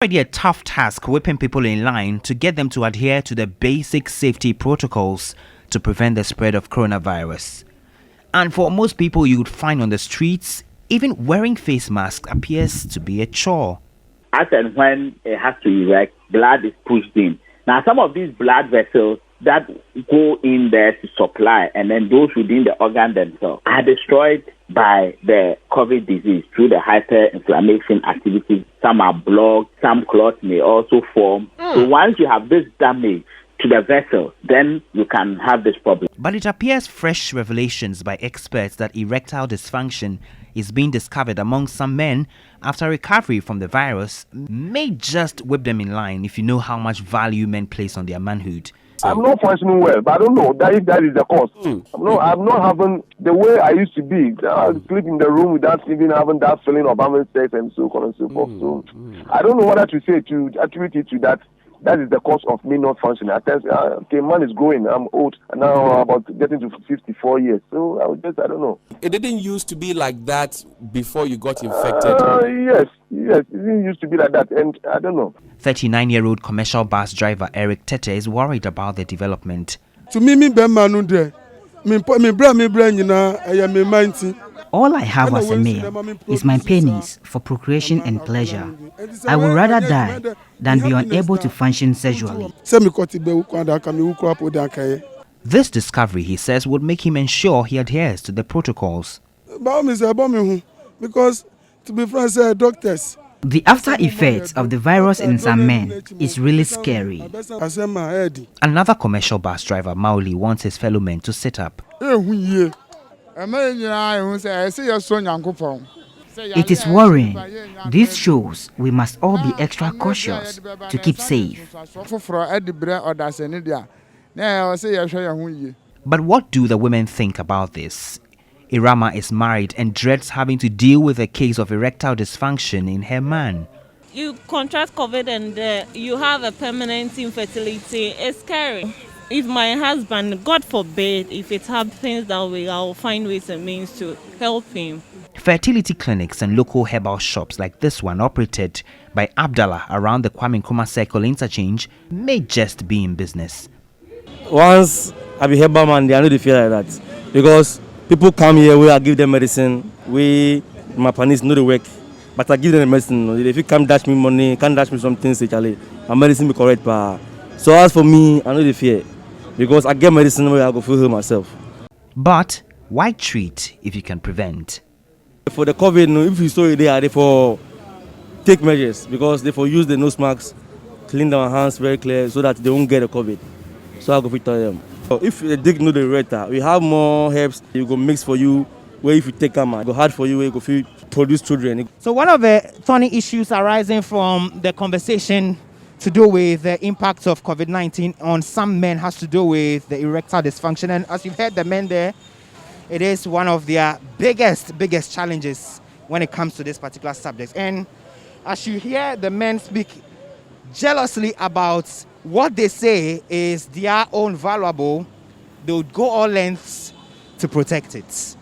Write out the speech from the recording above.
Already a tough task whipping people in line to get them to adhere to the basic safety protocols to prevent the spread of coronavirus. And for most people you would find on the streets, even wearing face masks appears to be a chore. As and when it has to erect, blood is pushed in. Now, some of these blood vessels that go in there to supply, and then those within the organ themselves, are destroyed by the COVID disease through the hyperinflammation activities. Some are blocked, some clots may also form. So once you have this damage to the vessel, then you can have this problem. But it appears fresh revelations by experts that erectile dysfunction is being discovered among some men after recovery from the virus may just whip them in line if you know how much value men place on their manhood. I'm not functioning well, but I don't know that is the cause. I'm not having the way I used to be. I sleep in the room without even having that feeling of having sex and so on and so forth. So I don't know what to say to attribute it to that. That is the cause of me not functioning. I tell okay, man is growing. I'm old now, about getting to 54 years. So I don't know. It didn't used to be like that before you got infected. Yes, it didn't used to be like that, and I don't know. 39-year-old commercial bus driver Eric Tete is worried about the development. To me, all I have as a male is my pennies for procreation and pleasure. I would rather die than be unable to function sexually. This discovery, he says, would make him ensure he adheres to the protocols. Because, to be frank, doctors. The after effects of the virus in some men is really scary. Another commercial bus driver, Mauli, wants his fellow men to sit up. It is worrying. This shows we must all be extra cautious to keep safe. But what do the women think about this? Irama is married and dreads having to deal with a case of erectile dysfunction in her man. You contract COVID and you have a permanent infertility. It's scary. If my husband, God forbid, if it happens that way, I'll find ways and means to help him. Fertility clinics and local herbal shops like this one, operated by Abdallah around the Kwame Nkrumah Circle interchange, may just be in business. Once I be herbal man, they are not feel like that. Because people come here, I give them medicine. My partners know the work, but I give them the medicine. If you come dash me money, can't dash me some things, my medicine be correct. So as for me, I know the fear. Because I get medicine where I go feel myself. But why treat if you can prevent? For the COVID, if you saw it there, they for take measures because they for use the nose masks, clean their hands very clear so that they won't get the COVID. So I go fit tell them. If they dig no the erector, we have more herbs you go mix for you. Where if you take them, go hard for you. Where you go fit produce children. So one of the thorny issues arising from the conversation to do with the impact of COVID-19 on some men has to do with the erectile dysfunction. And as you've heard the men there, it is one of their biggest challenges when it comes to this particular subject. And as you hear the men speak jealously about what they say is their own valuable, they would go all lengths to protect it.